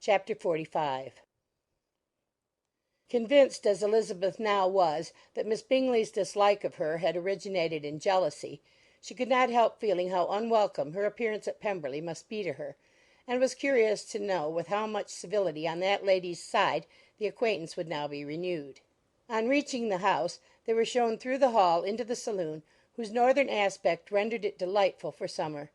Chapter 45. Convinced as Elizabeth now was that Miss Bingley's dislike of her had originated in jealousy, she could not help feeling how unwelcome her appearance at Pemberley must be to her, and was curious to know with how much civility on that lady's side the acquaintance would now be renewed. On reaching the house, they were shown through the hall into the saloon, whose northern aspect rendered it delightful for summer.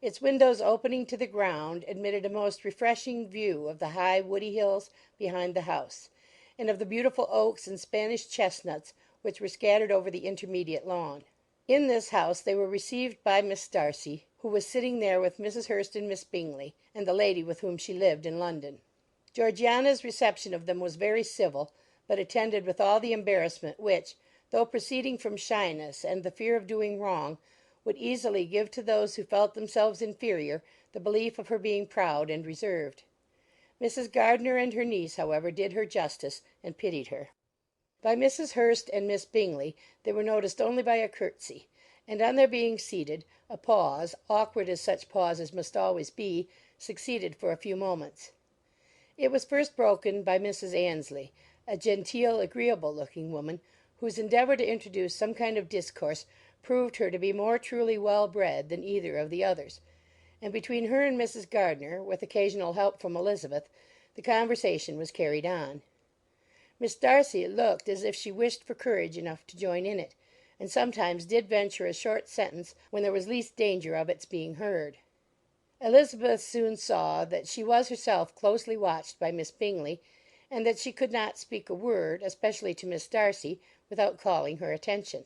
Its windows opening to the ground admitted a most refreshing view of the high woody hills behind the house, and of the beautiful oaks and Spanish chestnuts which were scattered over the intermediate lawn. In this house they were received by Miss Darcy, who was sitting there with Mrs. Hurst and Miss Bingley, and the lady with whom she lived in London. Georgiana's reception of them was very civil, but attended with all the embarrassment which, though proceeding from shyness and the fear of doing wrong, would easily give to those who felt themselves inferior the belief of her being proud and reserved. Mrs. Gardiner and her niece, however, did her justice, and pitied her. By Mrs. Hurst and Miss Bingley they were noticed only by a curtsy, and on their being seated, a pause, awkward as such pauses must always be, succeeded for a few moments. It was first broken by Mrs. Annesley, a genteel, agreeable-looking woman, whose endeavour to introduce some kind of discourse proved her to be more truly well-bred than either of the others, and between her and Mrs. Gardiner, with occasional help from Elizabeth, the conversation was carried on. Miss Darcy looked as if she wished for courage enough to join in it, and sometimes did venture a short sentence when there was least danger of its being heard. Elizabeth soon saw that she was herself closely watched by Miss Bingley, and that she could not speak a word, especially to Miss Darcy, without calling her attention.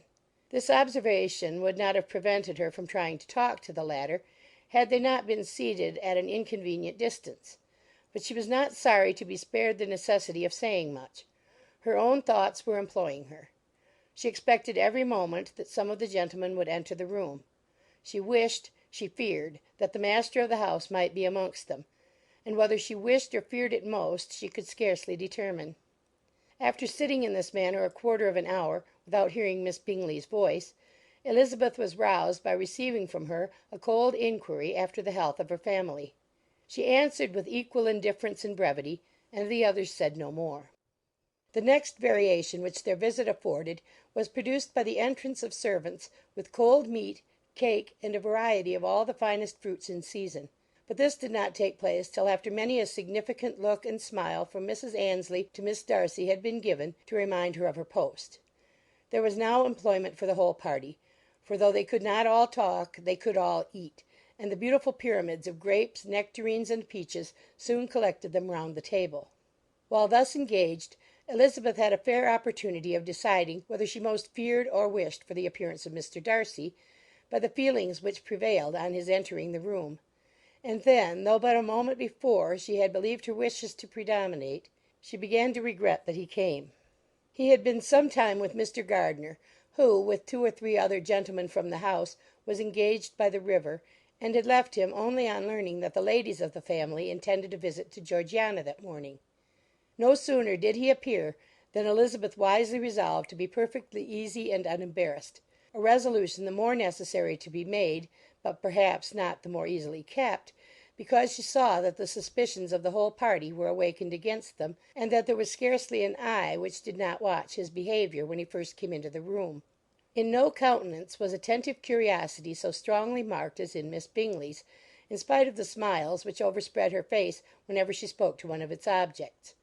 This observation would not have prevented her from trying to talk to the latter, had they not been seated at an inconvenient distance; but she was not sorry to be spared the necessity of saying much. Her own thoughts were employing her. She expected every moment that some of the gentlemen would enter the room. She wished, she feared, that the master of the house might be amongst them, and whether she wished or feared it most she could scarcely determine. After sitting in this manner a quarter of an hour, without hearing Miss Bingley's voice, Elizabeth was roused by receiving from her a cold inquiry after the health of her family. She answered with equal indifference and brevity, and the others said no more. The next variation which their visit afforded was produced by the entrance of servants with cold meat, cake, and a variety of all the finest fruits in season. But this did not take place till after many a significant look and smile from Mrs. Annesley to Miss Darcy had been given to remind her of her post. There was now employment for the whole party, for though they could not all talk, they could all eat, and the beautiful pyramids of grapes, nectarines, and peaches soon collected them round the table. While thus engaged, Elizabeth had a fair opportunity of deciding whether she most feared or wished for the appearance of Mr. Darcy, by the feelings which prevailed on his entering the room; and then, though but a moment before she had believed her wishes to predominate, she began to regret that he came. He had been some time with Mr. Gardiner, who, with 2 or 3 other gentlemen from the house, was engaged by the river, and had left him only on learning that the ladies of the family intended a visit to Georgiana that morning. No sooner did he appear than Elizabeth wisely resolved to be perfectly easy and unembarrassed, a resolution the more necessary to be made, but perhaps not the more easily kept, because she saw that the suspicions of the whole party were awakened against them, and that there was scarcely an eye which did not watch his behaviour when he first came into the room. In no countenance was attentive curiosity so strongly marked as in Miss Bingley's, in spite of the smiles which overspread her face whenever she spoke to one of its objects;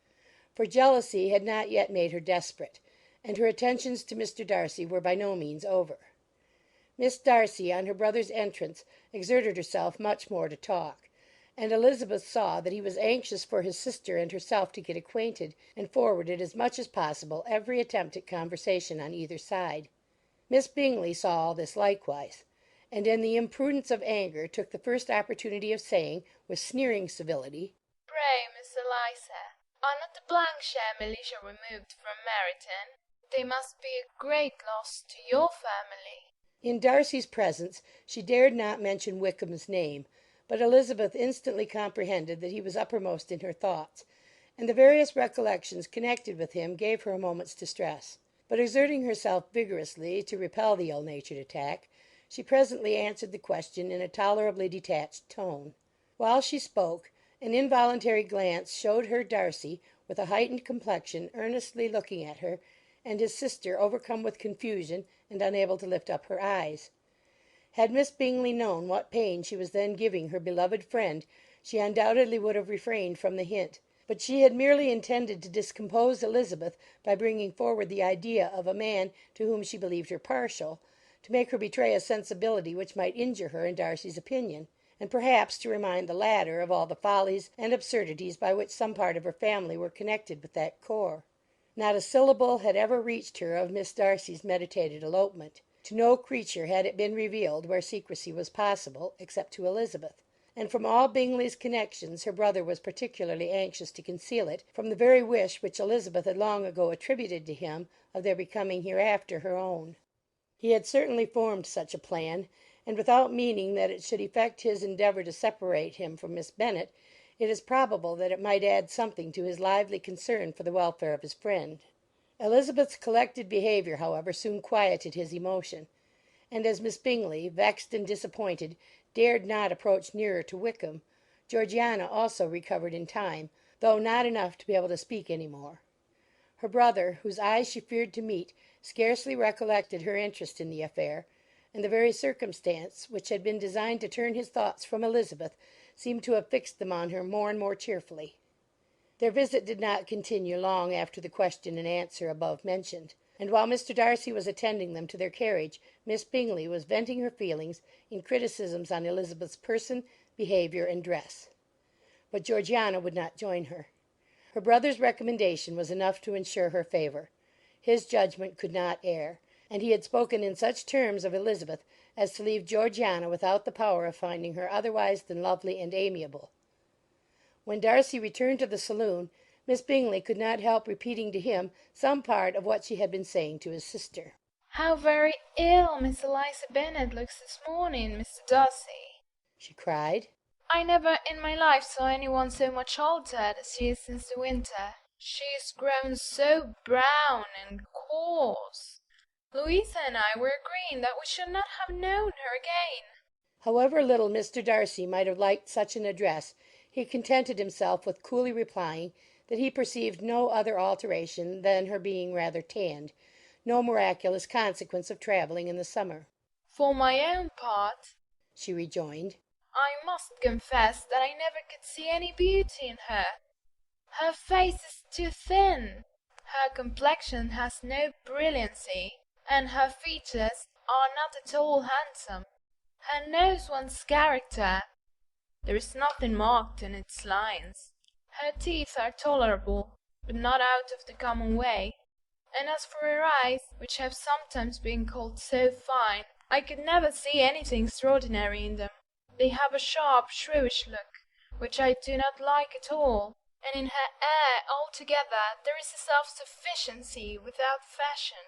for jealousy had not yet made her desperate, and her attentions to Mr. Darcy were by no means over. Miss Darcy, on her brother's entrance, exerted herself much more to talk, and Elizabeth saw that he was anxious for his sister and herself to get acquainted, and forwarded as much as possible every attempt at conversation on either side. Miss Bingley saw all this likewise, and in the imprudence of anger took the first opportunity of saying, with sneering civility, "Pray, Miss Eliza, are not the Blankshire militia removed from Meryton? They must be a great loss to your family." In Darcy's presence she dared not mention Wickham's name, but Elizabeth instantly comprehended that he was uppermost in her thoughts, and the various recollections connected with him gave her a moment's distress. But exerting herself vigorously to repel the ill-natured attack, she presently answered the question in a tolerably detached tone. While she spoke, An involuntary glance showed her Darcy, with a heightened complexion, earnestly looking at her, and his sister overcome with confusion and unable to lift up her eyes. Had Miss Bingley known what pain she was then giving her beloved friend, she undoubtedly would have refrained from the hint; but she had merely intended to discompose Elizabeth by bringing forward the idea of a man to whom she believed her partial, to make her betray a sensibility which might injure her in Darcy's opinion, and perhaps to remind the latter of all the follies and absurdities by which some part of her family were connected with that corps. Not a syllable had ever reached her of Miss Darcy's meditated elopement. To no creature had it been revealed where secrecy was possible, except to Elizabeth; and from all Bingley's connections her brother was particularly anxious to conceal it, from the very wish which Elizabeth had long ago attributed to him of their becoming hereafter her own. He had certainly formed such a plan, and without meaning that it should effect his endeavour to separate him from Miss Bennet, it is probable that it might add something to his lively concern for the welfare of his friend. Elizabeth's collected behaviour, however, soon quieted his emotion; and as Miss Bingley, vexed and disappointed, dared not approach nearer to Wickham, Georgiana also recovered in time, though not enough to be able to speak any more. Her brother, whose eyes she feared to meet, scarcely recollected her interest in the affair, and the very circumstance which had been designed to turn his thoughts from Elizabeth seemed to have fixed them on her more and more cheerfully. Their visit did not continue long after the question and answer above mentioned, and while Mr. Darcy was attending them to their carriage, Miss Bingley was venting her feelings in criticisms on Elizabeth's person, behaviour, and dress. But Georgiana would not join her. Her brother's recommendation was enough to ensure her favour. His judgment could not err, and he had spoken in such terms of Elizabeth as to leave Georgiana without the power of finding her otherwise than lovely and amiable. When Darcy returned to the saloon, Miss Bingley could not help repeating to him some part of what she had been saying to his sister. "How very ill Miss Eliza Bennet looks this morning, Mr. Darcy!" she cried. "I never in my life saw any one so much altered as she is since the winter. She is grown so brown and coarse. Louisa and I were agreeing that we should not have known her again." However little Mr. Darcy might have liked such an address, he contented himself with coolly replying that he perceived no other alteration than her being rather tanned, no miraculous consequence of travelling in the summer. "For my own part," she rejoined, "I must confess that I never could see any beauty in her. Her face is too thin, her complexion has no brilliancy, and her features are not at all handsome. Her nose wants character. There is nothing marked in its lines. Her teeth are tolerable, but not out of the common way. And as for her eyes, which have sometimes been called so fine, I could never see anything extraordinary in them. They have a sharp, shrewish look, which I do not like at all, and in her air altogether there is a self-sufficiency without fashion,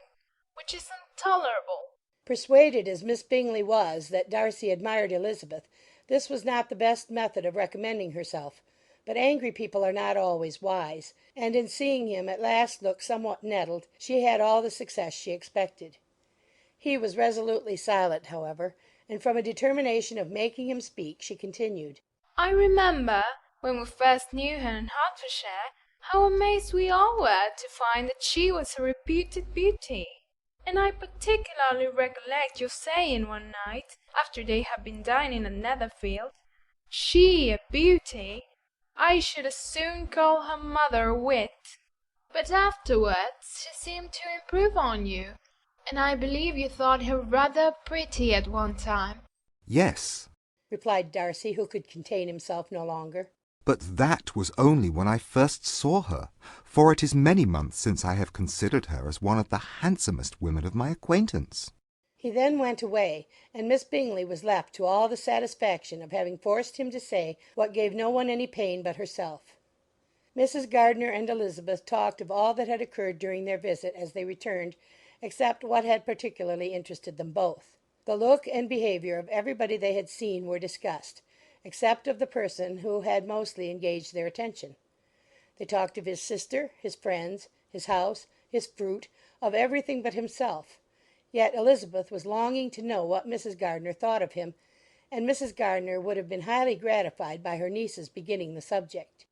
which is intolerable." Persuaded as Miss Bingley was that Darcy admired Elizabeth, this was not the best method of recommending herself; but angry people are not always wise, and in seeing him at last look somewhat nettled, she had all the success she expected. He was resolutely silent, however, and from a determination of making him speak, she continued, "I remember, when we first knew her in Hertfordshire, how amazed we all were to find that she was a reputed beauty. And I particularly recollect your saying one night, after they had been dining at Netherfield, 'She a beauty! I should as soon call her mother a wit.' But afterwards she seemed to improve on you, and I believe you thought her rather pretty at one time." Yes, replied Darcy, who could contain himself no longer. but that was only when I first saw her, for it is many months since I have considered her as one of the handsomest women of my acquaintance. He then went away, and Miss Bingley was left to all the satisfaction of having forced him to say what gave no one any pain but herself. Mrs. Gardiner and Elizabeth talked of all that had occurred during their visit as they returned, except what had particularly interested them both. The look and behaviour of everybody they had seen were discussed, except of the person who had mostly engaged their attention. They talked of his sister, his friends, his house, his fruit, of everything but himself; yet Elizabeth was longing to know what Mrs. Gardiner thought of him, and Mrs. Gardiner would have been highly gratified by her niece's beginning the subject.